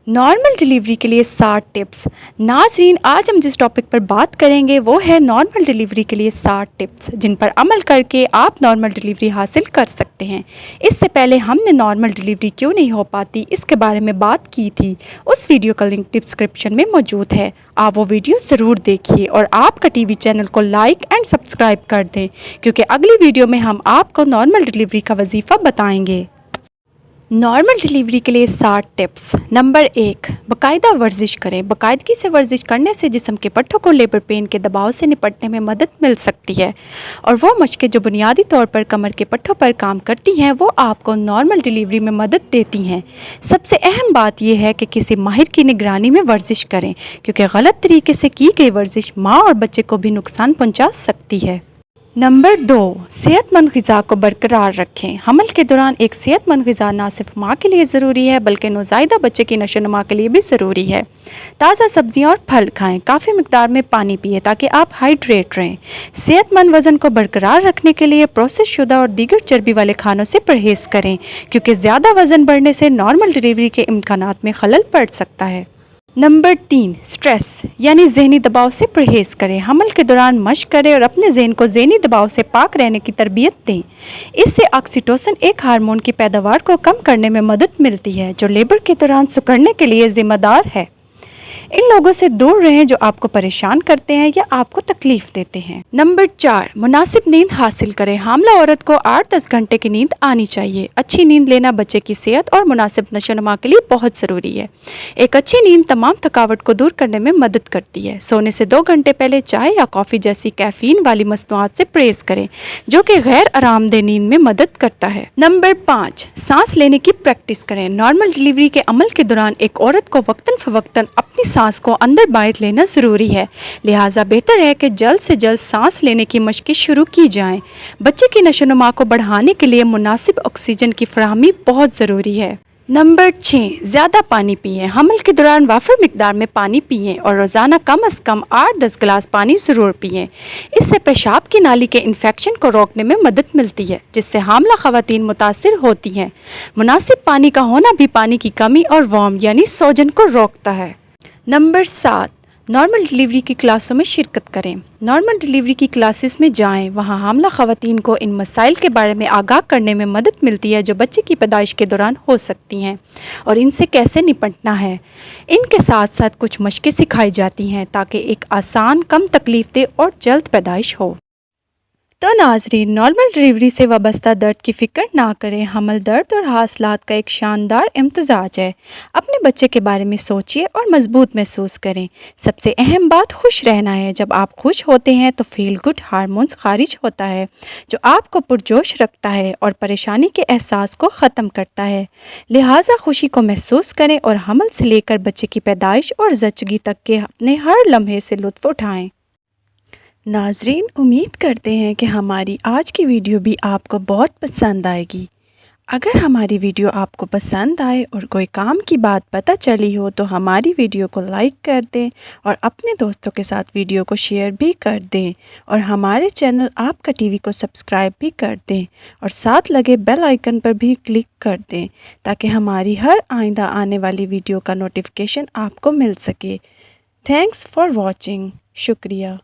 Normal delivery के लिए 60 tips. नाज़रीन, आज हम जिस टॉपिक पर बात करेंगे वो है नॉर्मल डिलीवरी के लिए 60 टिप्स जिन पर अमल करके आप नॉर्मल डिलीवरी हासिल कर सकते हैं। इससे पहले हमने नॉर्मल डिलीवरी क्यों नहीं हो पाती इसके बारे में बात की थी। उस वीडियो का लिंक डिस्क्रिप्शन में मौजूद है, आप वो वीडियो ज़रूर देखिए और आपका टीवी चैनल को लाइक एंड सब्सक्राइब कर दें, क्योंकि अगली वीडियो में हम आपको नॉर्मल डिलीवरी का वजीफ़ा बताएंगे। नॉर्मल डिलीवरी के लिए 60 टिप्स। नंबर 1, बाकायदा वर्जिश करें। बाकायदगी से वर्जिश करने से जिस्म के पट्टों को लेबर पेन के दबाव से निपटने में मदद मिल सकती है, और वो मशक़ें जो बुनियादी तौर पर कमर के पट्टों पर काम करती हैं वो आपको नॉर्मल डिलीवरी में मदद देती हैं। सबसे अहम बात यह है कि किसी माहिर की निगरानी में वर्जिश करें, क्योंकि गलत तरीके से की गई वर्जिश माँ और बच्चे को भी नुकसान पहुँचा सकती है। नंबर 2, सेहतमंद ग़िज़ा को बरकरार रखें। हमल के दौरान एक सेहतमंद ग़िज़ा ना सिर्फ माँ के लिए ज़रूरी है बल्कि नौज़ायदा बच्चे की नशोनुमा के लिए भी ज़रूरी है। ताज़ा सब्जियाँ और फल खाएं, काफ़ी मिकदार में पानी पिए ताकि आप हाइड्रेट रहें। सेहतमंद वज़न को बरकरार रखने के लिए प्रोसेस शुदा और दीगर चर्बी वाले खानों से परहेज़ करें, क्योंकि ज़्यादा वज़न बढ़ने से नॉर्मल डिलीवरी के इम्कानात में खलल पड़ सकता है। नंबर 3, स्ट्रेस यानी ज़हनी दबाव से परहेज़ करें। हमल के दौरान मशक करें और अपने ज़हन को ज़हनी दबाव से पाक रहने की तरबियत दें। इससे ऑक्सीटोसिन एक हार्मोन की पैदावार को कम करने में मदद मिलती है, जो लेबर के दौरान सिकुड़ने के लिए ज़िम्मेदार है। इन लोगों से दूर रहें जो आपको परेशान करते हैं या आपको तकलीफ देते हैं। नंबर 4, मुनासिब नींद हासिल करें। हामला औरत को 8-10 घंटे की नींद आनी चाहिए। अच्छी नींद लेना बच्चे की सेहत और मुनासिब नशोनुमा के लिए बहुत ज़रूरी है। एक अच्छी नींद तमाम थकावट को दूर करने में मदद करती है। सोने से 2 घंटे पहले चाय या कॉफ़ी जैसी कैफीन वाली मसनूआत से परहेज़ करें, जो कि गैर आरामदेह नींद में मदद करता है। नंबर 5, सांस लेने की प्रैक्टिस करें। नॉर्मल डिलीवरी के अमल के दौरान एक औरत को वक्तन फ़वक्तन अपनी सांस को अंदर बाहर लेना ज़रूरी है, लिहाजा बेहतर है कि जल्द से जल्द सांस लेने की मशक़ें शुरू की जाएं। बच्चे की नशोनुमा को बढ़ाने के लिए मुनासिब ऑक्सीजन की फराहमी बहुत ज़रूरी है। नंबर 6, ज़्यादा पानी पिएं। हमल के दौरान वाफर मिकदार में पानी पिएं और रोज़ाना कम अज़ कम 8-10 गिलास पानी ज़रूर पिएं। इससे पेशाब की नाली के इन्फेक्शन को रोकने में मदद मिलती है, जिससे हामला ख़वातीन मुतासिर होती हैं। मुनासिब पानी का होना भी पानी की कमी और वॉर्म यानी सोजन को रोकता है। नंबर 7, नॉर्मल डिलीवरी की क्लासों में शिरकत करें। नॉर्मल डिलीवरी की क्लासेस में जाएं, वहां हामला ख़वातीन को इन मसाइल के बारे में आगाह करने में मदद मिलती है जो बच्चे की पैदाइश के दौरान हो सकती हैं और इनसे कैसे निपटना है। इनके साथ साथ कुछ मशक़ें सिखाई जाती हैं ताकि एक आसान, कम तकलीफ दे और जल्द पैदाइश हो। तो नाज़रीन, नॉर्मल डिलीवरी से वाबस्ता दर्द की फ़िक्र ना करें। हमल दर्द और हासिलात का एक शानदार इम्तज़ाज है। अपने बच्चे के बारे में सोचिए और मजबूत महसूस करें। सबसे अहम बात खुश रहना है। जब आप खुश होते हैं तो फील गुड हार्मोन्स खारिज होता है, जो आपको पुरजोश रखता है और परेशानी के एहसास को ख़त्म करता है। लिहाजा खुशी को महसूस करें और हमल से लेकर बच्चे की पैदाइश और ज़चगी तक के अपने हर लम्हे से लुत्फ़ उठाएँ। नाज़रीन, उम्मीद करते हैं कि हमारी आज की वीडियो भी आपको बहुत पसंद आएगी। अगर हमारी वीडियो आपको पसंद आए और कोई काम की बात पता चली हो तो हमारी वीडियो को लाइक कर दें और अपने दोस्तों के साथ वीडियो को शेयर भी कर दें, और हमारे चैनल आपका टीवी को सब्सक्राइब भी कर दें और साथ लगे बेल आइकन पर भी क्लिक कर दें, ताकि हमारी हर आइंदा आने वाली वीडियो का नोटिफिकेशन आपको मिल सके। Thanks for watching. शुक्रिया।